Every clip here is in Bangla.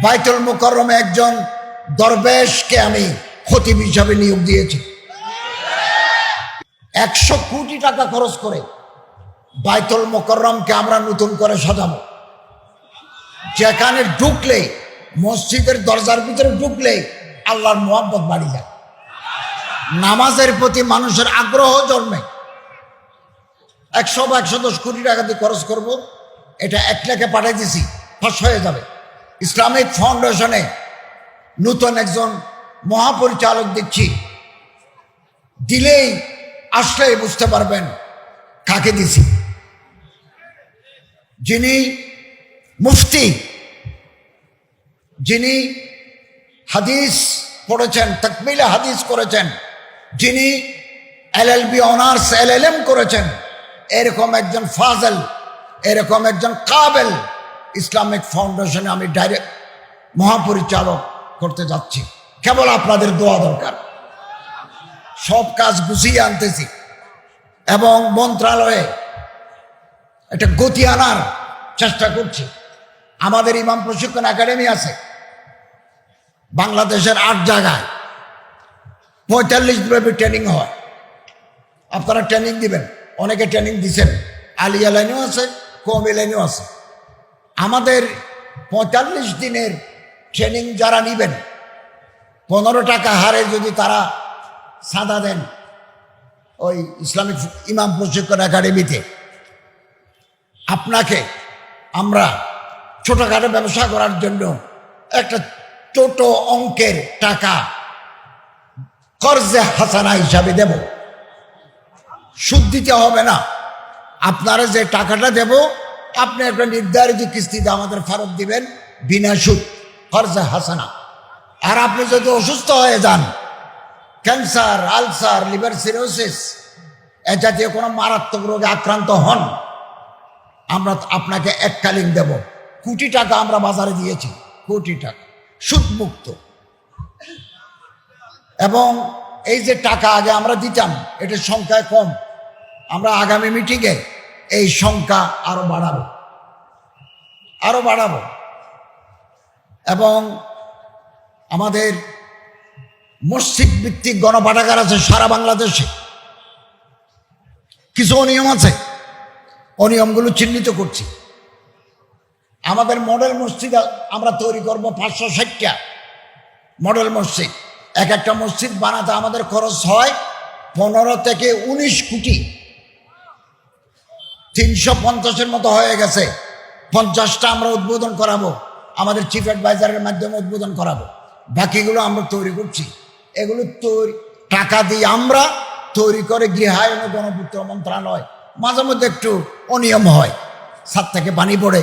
বাইতুল মুকাররমে একজন দরবেশকে আমি খতিব হিসাবে নিয়োগ দিয়েছি। 100 কোটি টাকা খরচ করে বাইতুল মুকাররমকে আমরা নতুন করে সাজাবো, যেখানে ঢুকলে, মসজিদের দরজার ভিতরে ঢুকলে আল্লাহর মোহাব্বত বাড়ি যায়, নামাজের প্রতি মানুষের আগ্রহ জন্মে। 100 বা 110 কোটি টাকা দিয়ে খরচ করব, এটা 1 লাখে পাঠিয়ে দিছি, ফাঁস হয়ে যাবে। ইসলামিক ফাউন্ডেশনে নতুন একজন মহাপরিচালক দিচ্ছি, দিলেই আসলেই বুঝতে পারবেন কাকে দিছি। যিনি মুফতি, যিনি হাদিস পড়েছেন, তাকমিলে হাদিস করেছেন, যিনি LLB অনার্স LLM করেছেন, এরকম একজন ফাজল, এরকম একজন কাবেল ইসলামিক ফাউন্ডেশনে আমি ডাইরেক্ট মহাপরিচালক করতে যাচ্ছি। কেবল আপনাদের দোয়া দরকার। সব কাজ গুছিয়ে আনতেছি এবং মন্ত্রণালয়ে একটা গতি আনার চেষ্টা করছি। আমাদের ইমাম প্রশিক্ষণ একাডেমি আছে বাংলাদেশের 8 জায়গায়, 45 দিনব্যাপী ট্রেনিং হয়। আপনারা ট্রেনিং দিবেন, অনেকে ট্রেনিং দিচ্ছেন, আলিয়া লাইনেও আছে, কওমি লাইনেও আছে। আমাদের 45 দিনের ট্রেনিং যারা নেবেন, 15 টাকা হারে যদি তারা চাঁদা দেন ওই ইসলামিক ইমাম প্রশিক্ষণ একাডেমিতে, আপনাকে আমরা ছোটখাটো ব্যবসা করার জন্য একটা ছোট অঙ্কের টাকা কর্জে হাসানা হিসাবে দেব। সুদ দিতে হবে না, আপনারা যে টাকাটা দেব আপনি একটা নির্ধারিত কিস্তিতে আমাদের ফেরত দিবেন বিনা সুদ, কর্জে হাসানা। আর আপনি যদি অসুস্থ হয়ে যান, ক্যান্সার, আলসার, লিভার সিরোসিস এ জাতীয় কোনো মারাত্মক রোগে আক্রান্ত হন, আমরা আপনাকে এককালীন দেব। কোটি টাকা আমরা বাজারে দিয়েছি, কোটি টাকা সুদমুক্ত। এবং এই যে টাকা আগে আমরা দিতাম, এটার সংখ্যায় কম, আমরা আগামী মিটিংয়ে এই সংখ্যা আরো বাড়াবো। এবং আমাদের মসজিদ ভিত্তিক গণপাঠাগার আছে সারা বাংলাদেশে। কিছু অনিয়ম আছে, অনিয়মগুলো চিহ্নিত করছি। আমাদের মডেল মসজিদ আমরা তৈরি করব 560টা মডেল মসজিদ। এক একটা মসজিদ বানাতে আমাদের খরচ হয় 15 থেকে 19 কোটি। 350-এর মতো হয়ে গেছে, 50টা আমরা উদ্বোধন করাবো, আমাদের চিফ অ্যাডভাইজারের মাধ্যমে উদ্বোধন করাবো। বাকিগুলো আমরা তৈরি করছি। এগুলো টাকা দিয়ে আমরা তৈরি করে গৃহায়ন ও গণপূর্ত মন্ত্রণালয়। মাঝে মধ্যে একটু অনিয়ম হয়, ছাদ থেকে পানি পড়ে,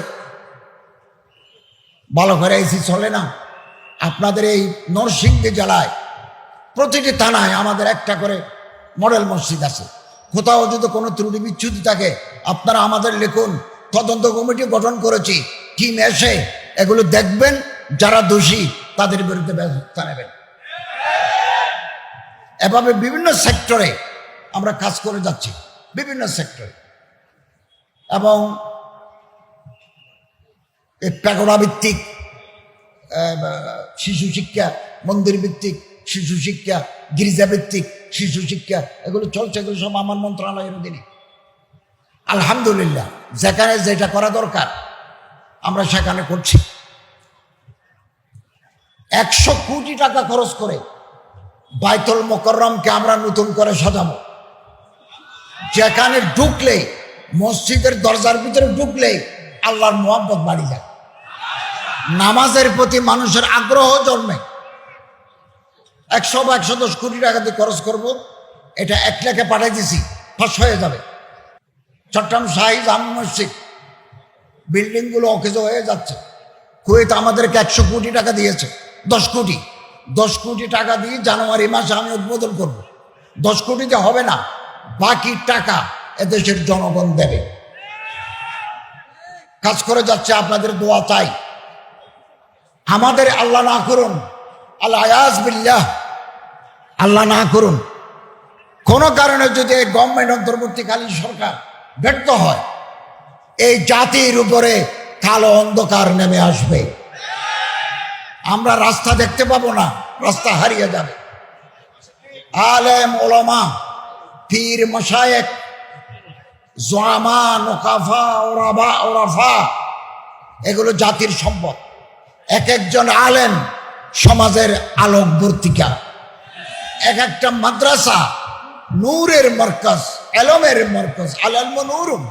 ভালো করে এসি চলে না। আপনাদের এই নরসিংদী জেলায় প্রতিটি থানায় আমাদের একটা করে মডেল মসজিদ আছে। কোথাও যদি কোনো ত্রুটি বিচ্ছুতি থাকে আপনারা আমাদের লিখুন, তদন্ত কমিটি গঠন করেছি, টিম এসে এগুলো দেখবেন, যারা দোষী তাদের বিরুদ্ধে ব্যবস্থা নেবেন। এভাবে বিভিন্ন সেক্টরে আমরা কাজ করে যাচ্ছি, বিভিন্ন সেক্টরে। এবং এই প্যাগোডা ভিত্তিক শিশু শিক্ষা, মন্দির ভিত্তিক শিশু শিক্ষা, গির্জা ভিত্তিক শিশু শিক্ষা, এগুলো চলছে। এগুলো সব আমার মন্ত্রণালয়ের অধীনে। আলহামদুলিল্লাহ, যেখানে যেটা করা দরকার আমরা সেখানে করছি। 100 কোটি টাকা খরচ করে বাইতুল মুকাররমকে আমরা নতুন করে সাজাবো, যেখানে ঢুকলে, মসজিদের দরজার ভিতরে ঢুকলে আল্লাহর মোহাব্বত বাড়ি যায়, নামাজের প্রতি মানুষের আগ্রহ জন্মে। 100 বা 110 কোটি টাকা দিয়ে খরচ করব, এটা 1 লাখে পাঠিয়ে দিছি, ফাঁস হয়ে যাবে। চট্টগ্রাম শাহী জামে মসজিদ বিল্ডিংগুলো অকেজো হয়ে যাচ্ছে। কুয়েত আমাদেরকে 100 কোটি টাকা দিয়েছে, 10 কোটি টাকা দিয়ে জানুয়ারি মাসে আমি উদ্বোধন করব। 10 কোটিতে হবে না, বাকি টাকা এদেশের জনগণ দেবে। কাজ করে যাচ্ছে, আপনাদের দোয়া চাই। আমাদের আল্লাহ না করুন, আল-আয়াজ বিল্লাহ, আল্লাহ না করুন, কোনো কারণে যদি গভর্নমেন্ট অন্তর্বর্তীকালীন সরকার ব্যর্থ হয়, এই জাতির উপরে কালো অন্ধকার নেমে আসবে। আমরা রাস্তা দেখতে পাবো না, রাস্তা হারিয়ে যাবে। আলেম ওলামা, পীর মাশায়েখ, জোয়ামা, নোকাফা, ওরাবা, ওরাফা, এগুলো জাতির সম্পদ। এক একজন আলেম সমাজের আলোকবর্তিকা। এক একটা মাদ্রাসা নূরের মরকজ, এলমের মরকজ। আল ইলমু নূরুন,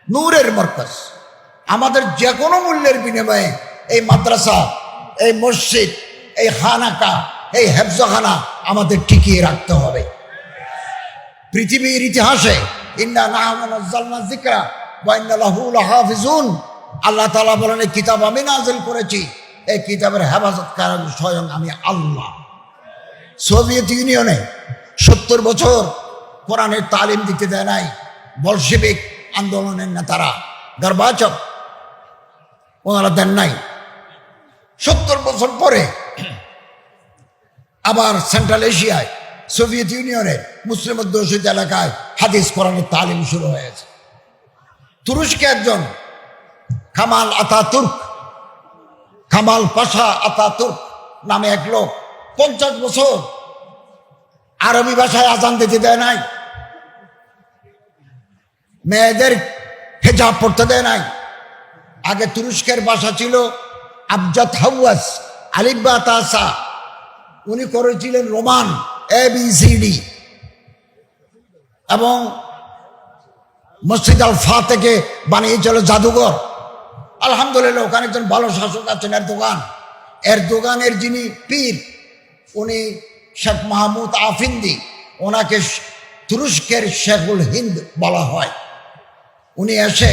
নূরের মরকজ। আমাদের যে কোনো মূল্যের বিনিময়ে এই মাদ্রাসা, এই মসজিদ, এই খানাকা, এই হেফজখানা আমাদের টিকিয়ে রাখতে হবে। পৃথিবীর ইতিহাসে ইন্না নাহনু নাযালনা যিকরা ওয়া ইন্না লাহু লাহাফিজুন, আল্লাহ তাআলা বলেন এই কিতাব আমি নাযিল করেছি, এই কিতাবের হেফাজতকারী স্বয়ং আমি আল্লাহ। সোভিয়েত ইউনিয়নে 70 বছর কোরআনের তালিম দিতে দেয় নাই বলশেভিক আন্দোলনের নেতারা, গর্বাচব, ওনারা দেন নাই। 70 বছর পরে আবার সেন্ট্রাল এশিয়ায়, সোভিয়েত ইউনিয়নের মুসলিম অধ্যুষিত এলাকায় হাদিস কোরআনের তালিম শুরু হয়েছে। তুরস্কে একজন কামাল আতাতুর্ক, কামাল পাশা আতাতুর্ক নামে এক লোক 50 বছর আরবি ভাষায় আজান দিতে দেয় নাই, মেয়েদের হেজাব পড়তে দেয় নাই। আগে তুরস্কের ভাষা ছিল আবজাদ হাওয়াস, আলিফবা তাসা। উনি করেছিলেন রোমান, ABCD, এবং মসজিদ আল ফাতেহকে বানিয়েছিল জাদুঘর। আলহামদুলিল্লাহ, ওখানে একজন ভালো শাসক আছেন, এরদোগানের যিনি পীর, উনি শেখ মাহমুদ আফিন্দি, ওনাকে তুরস্কের শেখুল হিন্দ বলা হয়। উনি এসে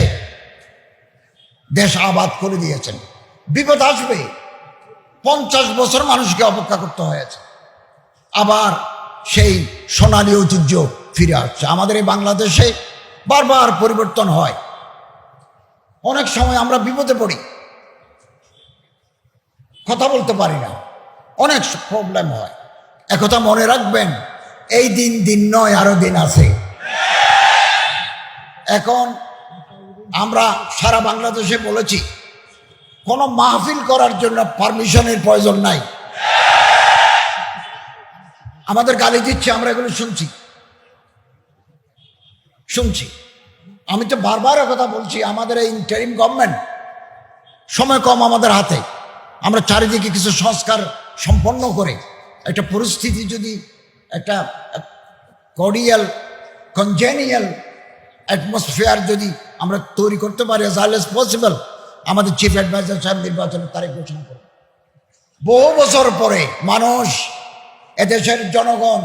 দেশ আবাদ করে দিয়েছেন। বিপদ আসবে, 50 বছর মানুষকে অপেক্ষা করতে হয়েছে। আবার সেই সোনালী ঐতিহ্য ফিরে আসছে। আমাদের এই বাংলাদেশে বারবার পরিবর্তন হয়, অনেক সময় আমরা বিপদে পড়ি, কথা বলতে পারি না, অনেক প্রবলেম হয়। একথা মনে রাখবেন, এই দিন দিন নয়, আরো দিন আছে। এখন আমরা সারা বাংলাদেশে বলেছি, কোনো মাহফিল করার জন্য পারমিশনের প্রয়োজন নাই। আমাদের গালি দিচ্ছে, আমরা এগুলো শুনছি। আমি তো বারবার কথা বলছি, আমাদের এই ইন্টারিম গভর্নমেন্ট, সময় কম আমাদের হাতে। আমরা চারিদিকে কিছু সংস্কার সম্পন্ন করে একটা পরিস্থিতি, যদি একটা কর্ডিয়াল কনজেনিয়াল অ্যাটমসফিয়ার যদি আমরা তৈরি করতে পারি as early as possible, আমাদের চিফ অ্যাডভাইজার সাহেব নির্বাচনের তারিখ ঘোষণা করে। বহু বছর পরে মানুষ, এদেশের জনগণ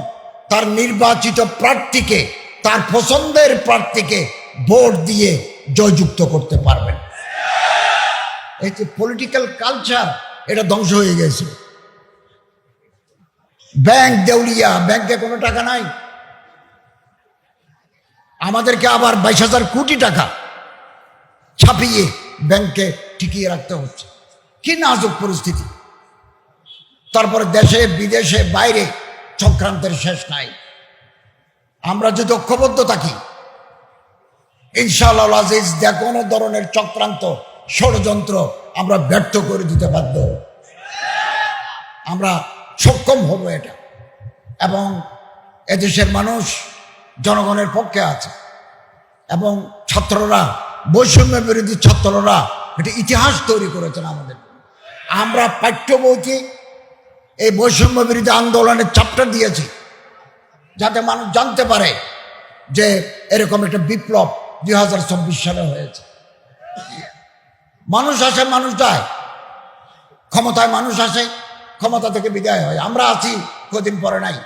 তার নির্বাচিত প্রার্থীকে, তার পছন্দের প্রার্থীকে ভোট দিয়ে জয়যুক্ত করতে পারবেন। এই যে পলিটিক্যাল কালচার, এটা ধ্বংস হয়ে গেছে। ব্যাংক দেউলিয়া, ব্যাংকে কোনো টাকা নাই। আমাদেরকে আবার 22,000 কোটি টাকা ছাপিয়ে ব্যাংকে টিকিয়ে রাখতে হচ্ছে। কি নাজুক পরিস্থিতি। তারপরে দেশে বিদেশে বাইরে চক্রান্তের শেষ নাই। আমরা যদি ঐক্যবদ্ধ থাকি, ইনশাআল্লাহ আজিজ, যে কোনো ধরনের চক্রান্ত, ষড়যন্ত্র আমরা ব্যর্থ করে দিতে বাধ্য, আমরা সক্ষম হব এটা। এবং এদেশের মানুষ জনগণের পক্ষে আছে, এবং ছাত্ররা, বৈষম্য বিরোধী ছাত্ররা এটা ইতিহাস তৈরি করেছেন আমাদের। আমরা পাঠ্য বইতে এই বৈষম্য বিরোধী আন্দোলনের চ্যাপ্টার দিয়েছি, যাতে মানুষ জানতে পারে যে এরকম একটা বিপ্লব 2024 সালে হয়েছে। মানুষ আসে, মানুষ যায়, ক্ষমতায় মানুষ আসে, ক্ষমতা থেকে বিদায় হয়। আমরা আছি, কদিন পরে নাই।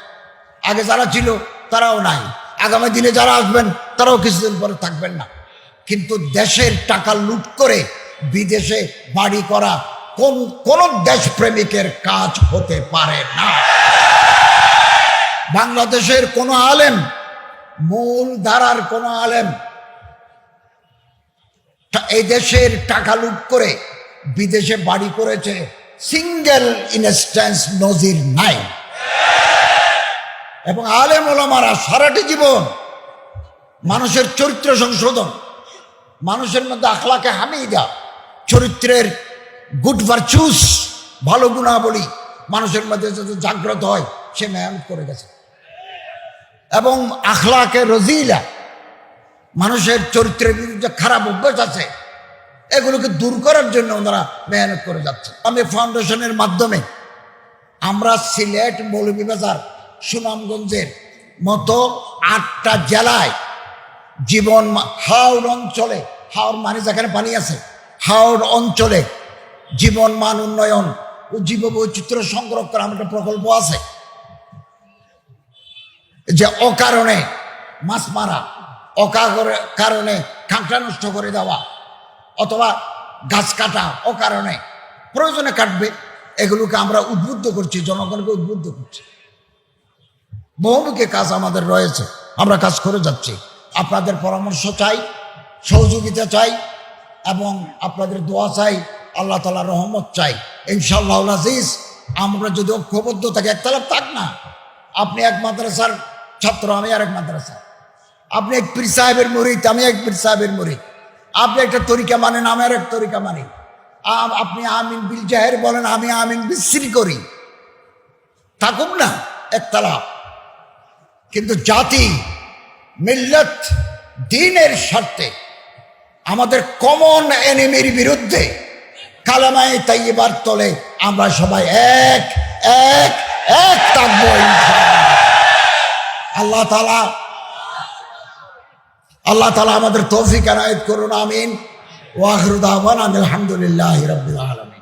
আগে যারা ছিল তারাও নাই, আগামী দিনে যারা আসবেন তারাও কিছুদিন পরে থাকবেন না। কিন্তু দেশের টাকা লুট করে বিদেশে বাড়ি করা কোন দেশপ্রেমিকের কাজ হতে পারে না। বাংলাদেশের কোন আলেম, মূল ধারার কোন আলেম এই দেশের টাকা লুট করে বিদেশে বাড়ি করেছে, সিঙ্গেল ইনস্ট্যান্স নজির নাই। এবং আলেম ওলামারা সারাটি জীবন মানুষের চরিত্র সংশোধন, মানুষের মধ্যে আখলাকে হামিদা, চরিত্রের গুড ভার্চুস ভালো গুণাবলী মানুষের মধ্যে যাতে জাগ্রত হয় সে মেহনত করে গেছে। এবং আখলাকে রজিলা, মানুষের চরিত্রের বিরুদ্ধে খারাপ অভ্যাস আছে, এগুলোকে দূর করার জন্য ওনারা মেহনত করে যাচ্ছে। আমি ফাউন্ডেশনের মাধ্যমে আমরা সিলেট, মৌলভীবাজার, সুনামগঞ্জের মতো 8টা জেলায় জীবন হাওড় অঞ্চলে, হাওড় মানে যেখানে পানি আছে, হাওড় অঞ্চলে জীবন মান উন্নয়ন ও জীববৈচিত্র্য সংরক্ষণ আমার একটা প্রকল্প আছে। যে অকারণে মাছ মারা, কারণে খাঁকড়া নষ্ট করে দেওয়া অথবা গাছ কাটা অকারণে, প্রয়োজনে কাটবে, এগুলোকে আমরা উদ্বুদ্ধ করছি, জনগণকে উদ্বুদ্ধ করছি। বহুমুখী কাজ আমাদের রয়েছে, আমরা কাজ করে যাচ্ছি। আপনাদের পরামর্শ চাই, সহযোগিতা চাই এবং আপনাদের দোয়া চাই, আল্লাহ তাআলার রহমত চাই। ইনশাআল্লাহ আজিজ, আমরা যদি ঐক্যবদ্ধ থাকি, একতলাপ থাক না, আপনি এক মাদ্রাসার ছাত্র, আমি আরেক মাদ্রাসা, আপনি এক পীর সাহেবের মুরিদ, আমি এক পীর সাহেবের মুরিদ, আপনি একটা তরিকা মানেন, আমি আর এক তরিকা মানি, আপনি আমিন বিল জাহের বলেন, আমি আমিন বিসরি করি, থাকুক না একতলাপ। কিন্তু জাতি, মিল্লত, দ্বীনের স্বার্থে আমাদের কমন এনিমির বিরুদ্ধে কালেমায়ে তাইয়্যিবার তলে আমরা সবাই এক এক এক থাকবো ইনশাআল্লাহ। আল্লাহ তাআলা আমাদের তৌফিক এনায়েত করুন, আমিন। ওয়া আখিরু দাওয়ানা আলহামদুলিল্লাহি রাব্বিল আলামিন।